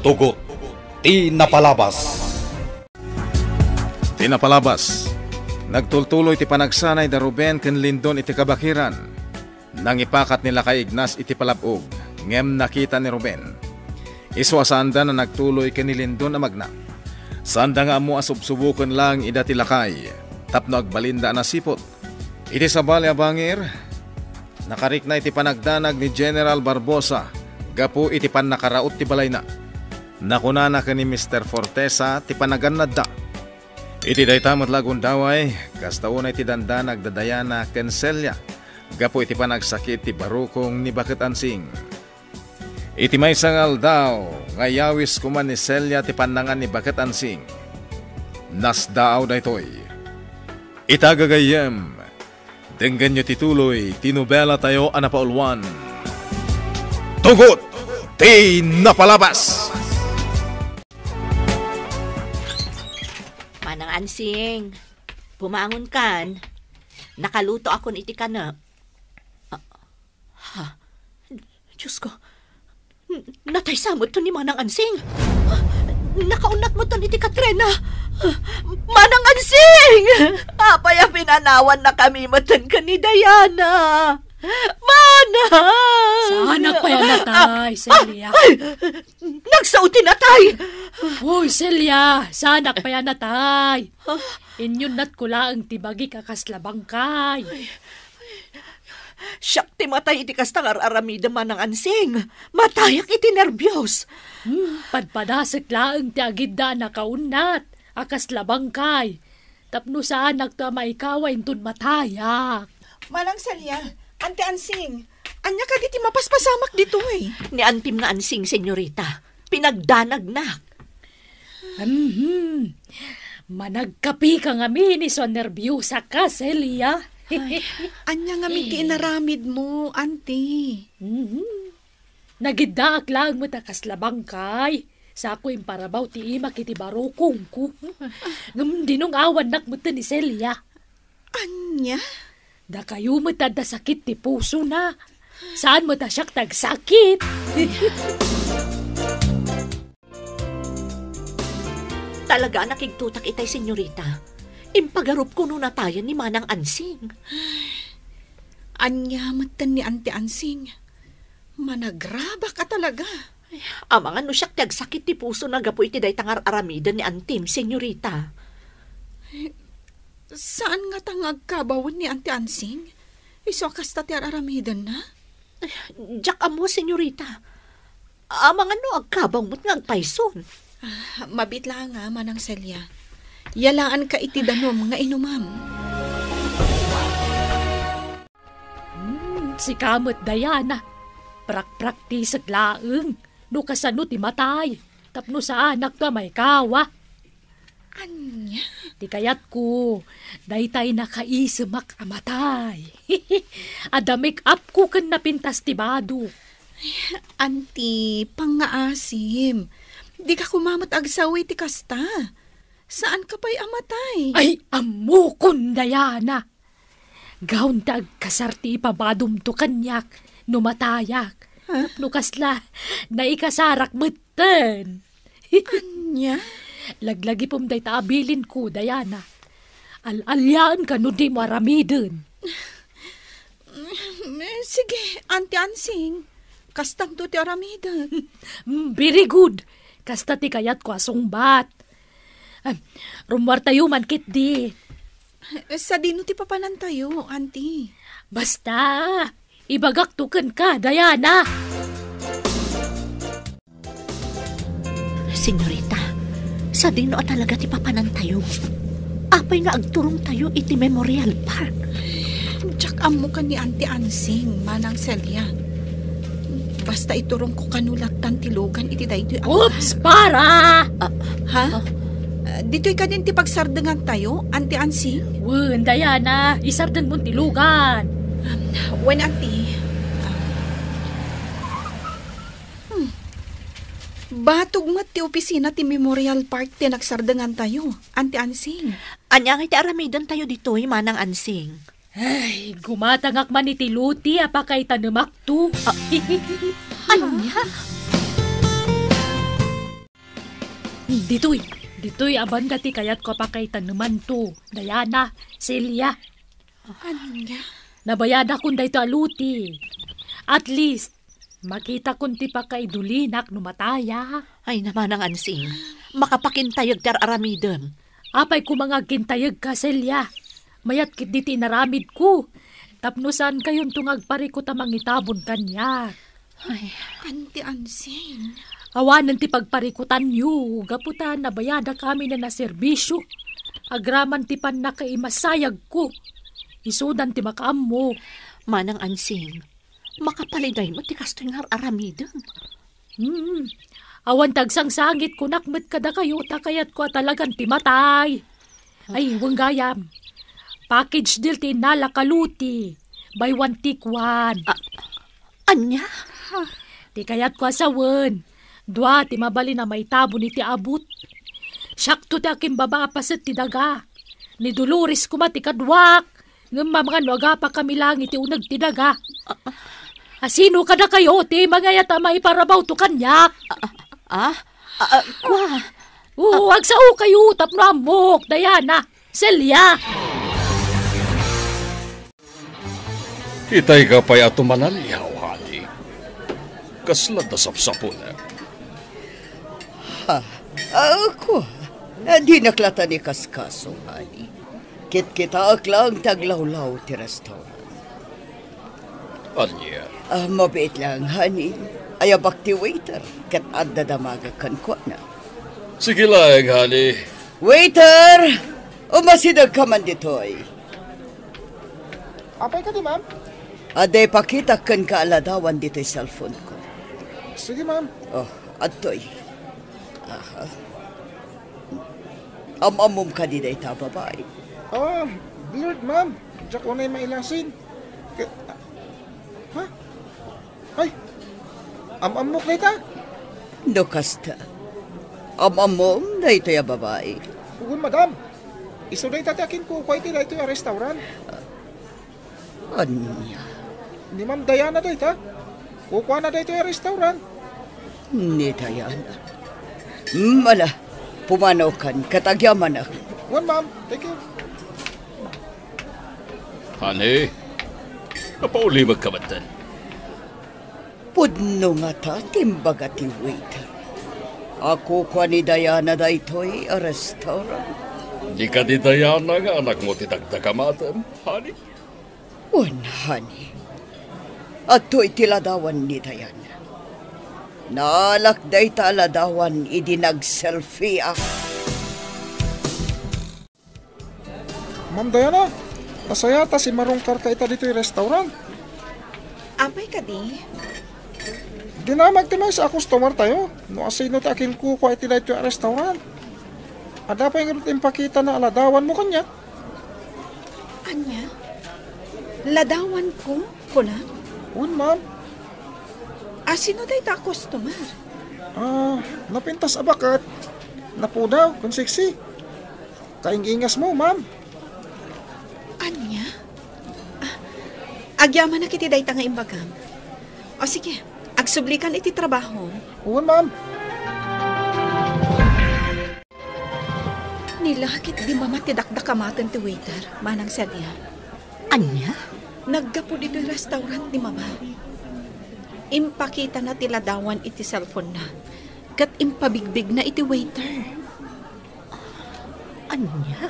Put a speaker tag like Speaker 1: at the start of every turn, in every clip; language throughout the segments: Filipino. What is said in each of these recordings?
Speaker 1: Tugot, Tinapalabas.
Speaker 2: Tinapalabas. Nagtultuloy ti panagsanay da Ruben ken Lindon iti kabakiran. Nang ipakat nila kay Ignas iti palabog, ngem nakita ni Ruben. Iswasanda na nagtuloy ken ni Lindon na magna. Sanda nga amo asubsubukan lang ida ti lakay, tapno agbalinda na sipot. Iti sabali abangir, nakarik na iti panagdanag ni General Barbosa, gapu iti pan nakaraot ti balay na. Nakunana ka ni Mr. Fortesa ti panaganad da. Iti daytamot lagun daway, kastauna iti dandanag dadayana ken Celia, gapu iti panagsakit ti barukong ni Bakit Ansing. Iti may sangal daw, ngayawis kuman ni Celia ti panangan ni Bakit Ansing. Nasdaaw da ito'y. Itagagayem, denggan nyo tituloy, tinubela tayo anapaulwan. Tugot, Tinapalabas!
Speaker 3: Manang Ansing, bumangon kan. Nakaluto akon iti kana. Diyos ko, natay samot to ni Manang Ansing. Nakaunat mo to ni ti Katrina. Manang Ansing! Apay pinanawan na kami matan ka ni Diana. Mana!
Speaker 4: Saanak pa yan natay, Celia.
Speaker 3: Nagsauti natay!
Speaker 4: Uy, Celia, saanak pa yan natay. Inyong natkula ang tibagi kakaslabang kay.
Speaker 3: Siyak ti matay iti kastangar aramida Manang Ansing. Matayak iti nervyos.
Speaker 4: Padpadasik laang ti agidda na kaunat. Akaslabang kay. Tapno saanak to maikawain tun matayak.
Speaker 5: Manang Celia, Ante Ansing, anya ka diti mapaspasamak dito eh.
Speaker 3: Ni Antim nga Ansing, senyorita. Pinagdanagnak.
Speaker 4: Managkapi ka nga so nervyusa ka, Celia.
Speaker 5: Anya nga mi kinaramid mo, Ante.
Speaker 4: Nagiddaak lang mo takaslabang kay. Sa ako imparabaw ti ima kiti barukong ko. Ngam dinong awan nak mo ni Celia.
Speaker 5: Anya?
Speaker 4: Da kayo mo da sakit ti puso na. Saan mo ta siyak tagsakit?
Speaker 3: Talaga nakigtutak itay, senyorita. Impagarup ko na tayo ni Manang Ansing.
Speaker 5: Anya matan ni Ante Ansing. Managraba ka talaga.
Speaker 3: Amang ano siyak tagsakit ti puso na gapo iti day tangar aramida ni Antim, senyorita.
Speaker 5: Saan nga tangag kabawon ni Ante Ansing? Iso kasta ti aramidan na?
Speaker 3: Diyak amo, senyorita. Amang ano agkabaw mo't nga agpayson.
Speaker 5: Mabit lang nga, Manang Celia. Yalaan ka iti danom nga inumam.
Speaker 4: Si kamot Diana. Prak-prak ti saglaeng. No kasano ti matay. Tapno sa anak to may kawa.
Speaker 5: Anya?
Speaker 4: Di kayat ko, daytay nakaisemak amatay. Ada make up ko kan napintas ti bado.
Speaker 5: Anti, pangaasim. Di ka kumamot agsawi ti kasta. Saan ka pa'y amatay?
Speaker 4: Ay, amukon, Diana. Gaon tag kasarti ipabadom to kanyak, numatayak. No kasla, naikasarak meten.
Speaker 5: Anya?
Speaker 4: Laglagi pom day taabilin ko, Diana. Al-alyaan ka no di mo aramidin.
Speaker 5: Sige, Ante Ansing. Kastang to ti aramidin.
Speaker 4: Very good. Kasta ti kayat ko asungbat. Rumwar tayo man kit di.
Speaker 5: Sa dino ti papanan tayo, Auntie.
Speaker 4: Basta, ibagak tuken ka, Diana.
Speaker 3: Senyorita, sa dino talaga ti papanan tayo. Apay nga agturong tayo iti Memorial Park.
Speaker 5: Tsak amo ka ni Auntie Ansing, Manang Celia. Basta iturong ko kanulatan tilugan iti daytoy.
Speaker 4: Oops, para!
Speaker 5: Ha? Dito'y ka din ti pagsardengan tayo, Auntie Ansing?
Speaker 4: Wen, Diana, isarden mong tilugan.
Speaker 5: When, Auntie? Batog mat ti opisina ti Memorial Park ti nagsardengan tayo, Auntie Ansing.
Speaker 3: Anya nga iti aramidan tayo dito'y, Manang Ansing.
Speaker 4: Ay, gumatangak man iti luti, apakay tanumak to.
Speaker 3: Anya?
Speaker 4: Dito'y aban dati kayat ko pa kay tanuman to. Diana, Celia.
Speaker 5: Anya?
Speaker 4: Nabayada kong dito aluti. At least, makita kong ti pa kay dulinak numataya.
Speaker 3: Ay naman ang ansing. Makapakintayag tar aramidon.
Speaker 4: Apay ko mga kintayag ka, Celia. Mayat kit diti naramid ko. Tapnusan kayon tungag pari ko tamang itabon kanya.
Speaker 3: Ay,
Speaker 5: Auntie Ansing.
Speaker 4: Awanan ti pagparikutan yu. Gaputan nabayada kami na serbisyo. Agraman ti pan na kay masayag ko. Isudan ti makaam mo.
Speaker 3: manang ansing. Makapaliday mo ti kastoy nga aramidon.
Speaker 4: Awan tagsang sangit ko nakmet kada kayo takayat ko talagang timatay. Ay, wanggayam. Package deal ti nalakaluti. Buy one take one.
Speaker 3: Anya?
Speaker 4: Ti kayat ko asawan. Dua ti mabali na may tabo ni ti abut. Syakto ti aking baba pasit ti daga. Ni Dolores ko mati kadwak. Ngam mga nuaga pa kami lang iti unag ti daga. Asino kada kayo ti mga yata may parabaw to kanyak.
Speaker 3: Kwa?
Speaker 4: Huwag sa o kayo tapno amok, Diana, Celia.
Speaker 1: Itay ka pa'y ato manalihaw, honey. Kasla da sapsapo na.
Speaker 6: Ako, di naklata ni kaskaso, honey. Kit-kita lang taglawlaw ti restaurant.
Speaker 1: Anya?
Speaker 6: Mabait lang, honey. Ayabak ti waiter, kat adadamaga kan ko na.
Speaker 1: Sige lang, honey.
Speaker 6: Waiter! Umasidag ka man ditoy.
Speaker 2: Apay ka di, ma'am?
Speaker 6: Aday pakita kan kaaladawan dito'y cellphone ko.
Speaker 2: Sige, ma'am.
Speaker 6: Oh, atoy. Amamum ka di day ta, babae.
Speaker 2: Blurred, ma'am. Diyak ko na yung mailasin. Ha? Ay! Amamok na ita?
Speaker 6: No kasta. Amamum na ito ya babae.
Speaker 2: Ugun, madam. Iso na itatakin ko kwa iti na ito yung restaurant.
Speaker 6: Anya?
Speaker 2: Ni Ma'am Diana da ita. Kukuha na da ito yung restaurant.
Speaker 6: Ni Diana. Mala, pumanaw kan, katagyaman na.
Speaker 2: One, ma'am. Thank you.
Speaker 1: Honey, napauli magkamatan.
Speaker 6: Pudno nga ta, timbaga ti waiter. Ako kwa ni Diana da ito'y a restaurant.
Speaker 1: Di ka di Diana nga anak mo titagdakamatan, honey.
Speaker 6: One, honey. At to'y tiladawan ni Diana. Naalak day taladawan idinag-selfie ako.
Speaker 2: Ma'am Diana, nasayata si Marungkar ka ita dito yung restaurant.
Speaker 5: Apay ka di?
Speaker 2: Di na magtimay sa customer tayo. No asino ta akin kukuha iti dito yung restaurant. Ada pa yung impakita na aladawan mo kanya.
Speaker 5: Anya? Ladawan ko? Kuna?
Speaker 2: Un, ma'am.
Speaker 5: Sino day ta customer?
Speaker 2: Napintas abakat. Napudaw, kung sexy. Kaingingas mo, ma'am.
Speaker 5: Anya? Agyaman na kiti day ta nga imbagam. O sige, agsublikan iti trabaho.
Speaker 2: Un, ma'am.
Speaker 5: Nilakit di mamatidakdakamatan ti waiter, manang Celia.
Speaker 3: Anya?
Speaker 5: Naggapo dito yung restaurant ni mama. Impakita na tiladawan iti cellphone na. Kat impabigbig na iti waiter.
Speaker 3: Anya?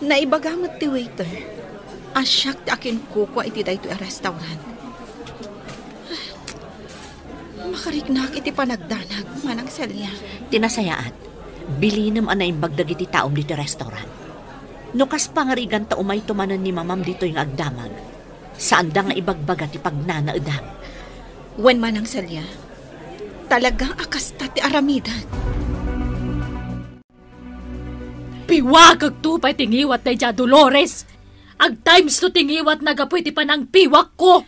Speaker 5: Naibagamot ti waiter. Asyak ti akin kukwa iti dayto yung restaurant. Makariknak iti panagdanag, manang Celia.
Speaker 3: Tinasayaan. Bilinam anay bagdag iti taom dito restaurant. Nukas pangarigan ta umay tumanan ni mamam dito yung agdamag. Saan da nga ibagbaga ti pagnanaedang.
Speaker 5: Wen manang Celia, talagang akasta ti aramidan.
Speaker 4: Piwag agtupay tingiwat na dya Dolores. Ag times to tingiwat na gapoy ti panang piwak ko.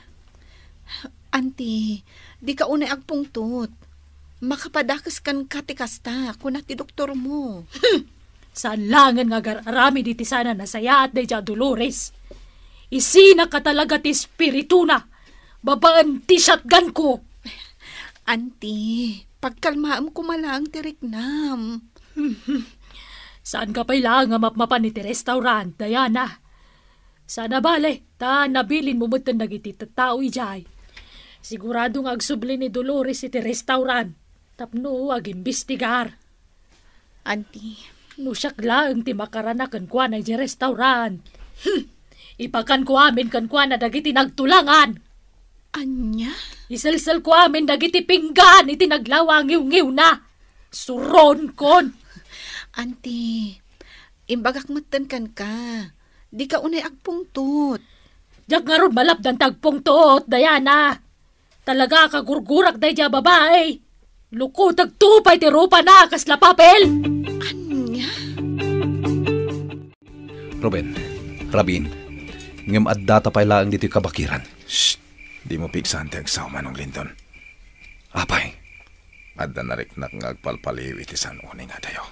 Speaker 5: Auntie, di ka unay agpungtot. Makapadakas kan katikasta kunat ti doktor mo.
Speaker 4: Saan langan nga gararami di ti sana nasaya at na dya Dolores. Isina ka talaga ti espiritu na. Babaan ti shotgun ko.
Speaker 5: Auntie, Pagkalmaam ko malang tiriknam.
Speaker 4: Saan ka pala nga mapmapan iti restaurant, Diana? Sana bale, ta nabilin mo mutan nagiti tao ijay. Sigurado nga agsubli ni Dolores iti restaurant. Tapno agimbestigar.
Speaker 5: Auntie,
Speaker 4: No siyak lang ti makaranakan kwa na iti restaurant. Ipakan ko amin kan kwa na dagiti nagtulangan.
Speaker 5: anya?
Speaker 4: Isalsal ko amin dagiti pinggan iti naglawang ngiw na. Suron kon.
Speaker 5: Auntie, imbagak matan kan ka. Di ka unay agpungtot.
Speaker 4: Diyak nga ron malapdan tagpong tuot, Diana. Talaga kagurgurak day dya babae. Luko tagtupay ti rupa na kasla papel.
Speaker 5: Anya?
Speaker 7: Ruben, Rabin, ngam adda pay laang dito kabakiran.
Speaker 2: Shh! Di mo piksan ti agsaw manong Lindon.
Speaker 7: Apay,
Speaker 2: Adda na riknak nga agpalpaliw iti san uni nga tayo.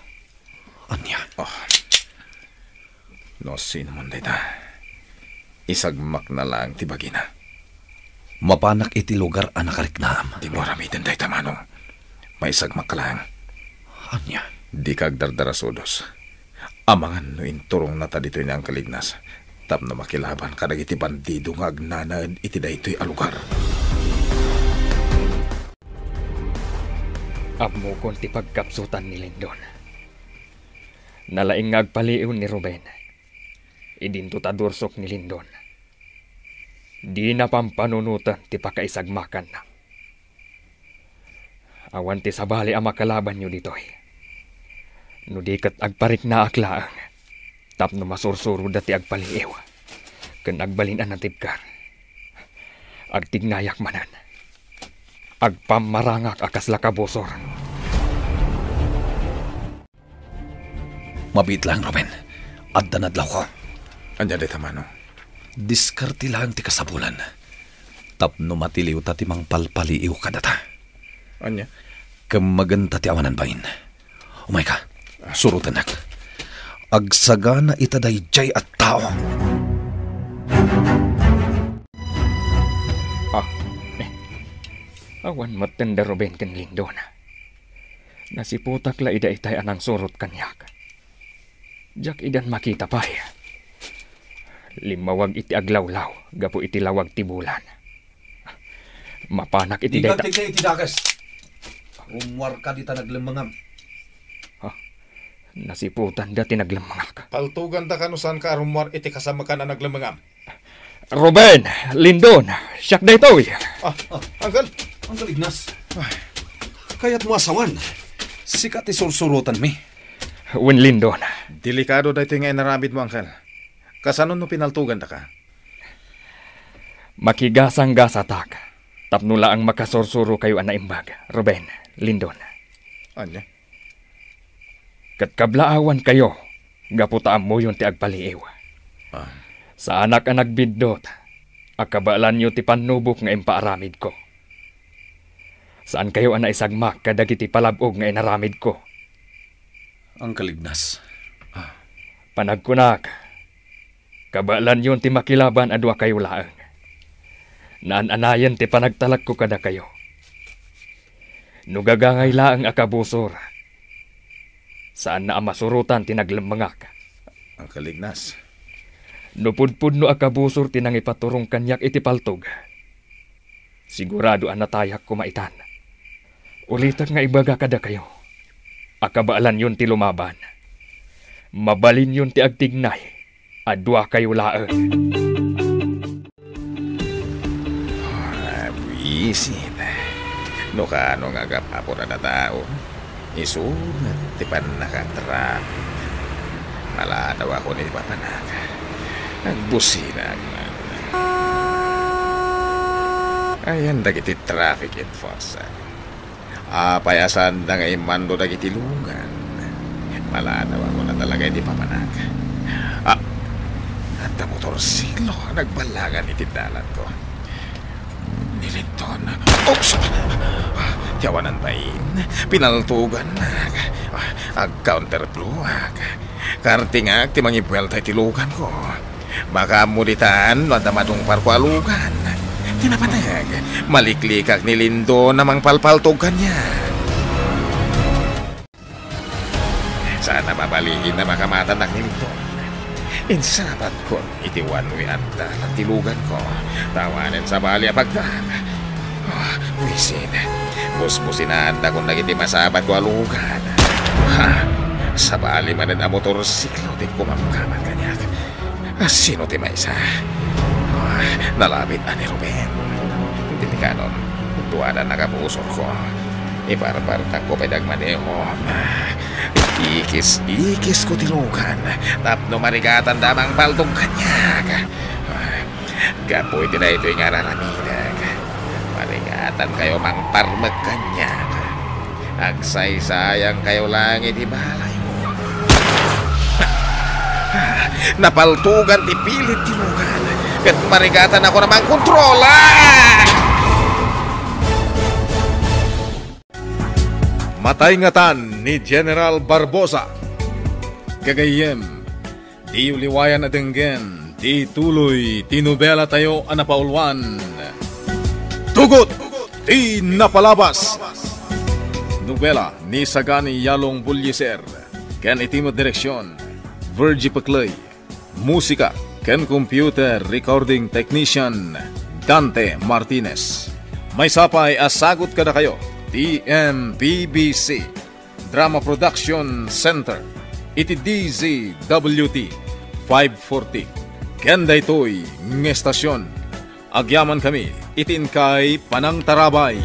Speaker 7: anya?
Speaker 2: Oh. No sino man dita. Isagmak na lang ti bagina.
Speaker 7: Mapanak iti lugar anak kariknaam.
Speaker 2: Di mo ramitin dita manong. May isagmak ka lang.
Speaker 7: Anya?
Speaker 2: Di kag dardarasodos. Amangan no inturong nata dito niyang kalignas. Tap na makilaban kadag iti bandido nga agnanaad iti daytoy alugar.
Speaker 8: Abmo kon ti pagkapsutan ni Lindon. Nalaing agpaliw ni Ruben. Idinto tadursok ni Lindon. Di na pampanunutan ti pakaisagmakan na. Awan ti sabali ang makalaban nyo ditoy. No di kat agparik na aklaang. Tap no masursuro dati agpaliw. Kan agbalin ang natibkar. Agtignayak manan. Agpamarangak akas lakabosor.
Speaker 7: Mabit lang, Ruben. Adda nadlaw ko.
Speaker 2: Anya dita manong.
Speaker 7: Diskarte lang ti kasabulan. Tapno matiliw ta ti mang palpaliiw kadata.
Speaker 2: Anya?
Speaker 7: Kamaganta ti awanan bain. Umay ka, surutan nak. Agsagana itaday jay at tao.
Speaker 8: Awan matanda Ruben ken Lindon. Nasiputak la ida itay anang surot kanyak. Jak idan makita pa. Limawag iti aglawlaw, gapo iti lawag ti bulan. Mapanak iti dayta.
Speaker 7: Iti dagas. Umwar ka di ta naglemangam.
Speaker 8: Nasiputan dati naglamangak.
Speaker 2: Paltugan ta kanusan ka arumwar iti kasama ka na naglamangam.
Speaker 8: Ruben, Lindon, siyak daytoy.
Speaker 2: Uncle.
Speaker 7: Ang kalignas. Kaya't mo asawan. Sikat isursurutan mi.
Speaker 8: Wen Lindon.
Speaker 2: Delikado dayto nga inaramid mo, Uncle. Kasanon no pinaltugan ta ka?
Speaker 8: Makigasang gasatak. Tapnula ang makasorsuro kayo ana imbag. Ruben, Lindon.
Speaker 2: Anya?
Speaker 8: Kat kablaawan kayo. Gaputaam mo yun ti agpaliiw. Sa anak ang nagbindot. Akabalan nyo ti panubok nga impaaramid ko. Saan kayo ana isagmak kadagiti palabog nga inaramid ko?
Speaker 7: Ang kalignas.
Speaker 8: Panagkunak. Kabalan yun ti makilaban adwa kayo laang. Naan-anayan ti panagtalak ko kada kayo. Nugagangay laang akabusor. Saan na amasurutan ti naglamangak.
Speaker 2: Ang kalignas.
Speaker 8: Nupudpud no akabusor ti nang ipaturong kanyak iti paltog. Sigurado ang natayak kumaitan. Ulitak nga ibaga kada kayo. Akabaalan yun ti lumaban. Mabalin yun ti agtignay. Adwa kayo laang.
Speaker 2: Buisit. No ka ano nga gapapura na tao. Isunat ti pan nakatrapit. Maladaw ako ni papanaga. Nagbusinag man. Ayan dagiti traffic enforcer. Payasan na nga imando dagiti lugan. Maladaw ako na talaga di papanag. At na motorsilo nagbalagan iti dalan ko. Nilinton. Oops! Tiyawanan ba yun? Pinaltugan na. Ag-counterflow. Kartingag ti mangibwelta iti lugan ko. Baka mulitaan wala madung parkualugan. Tinapatag. Maliklikak ni Lindo namang palpaltog kanya. Sana mabaligin na makamatanak ni Lindon. Insabat ko itiwanwi anda ng tilugan ko. Tawanin sa bali apagdan. Wisin, busbusin na anda kung nagiti masabat ko alugan. Sa bali manan ang motorsiklo di kumamkaman kanyak. Sino ti maisa? Nalabit ani Ruben. Hindi kanon, tuwanan nakapusor ko. Ibarbartang ko pedagmaneho. Ikis ko tilugan. Tapno marigatan damang baldong kanyag. Gapoy din na ito yung araramidag. Marigatan kayo mang parmag kanyag. Agsay-sayang kayo langit ibalay mo. Napaltugan ti pilit tilugan. Kat marigatan ako namang kontrola. Matay ngatan ni General Barbosa. Gagayem, di uliwayan na denggen, di tuloy, tinubela tayo anapaulwan. Tugot, di napalabas. Nobela ni Sagani Yalong Bulyeser, ken itimo direksyon, Virgie Paclay. Musika, ken computer recording technician, Dante Martinez. May sapay asagot kada kayo. TMPBC Drama Production Center iti DZWT 540 Kenda ito'y ng estasyon. Agyaman kami itin kay Panang Tarabay.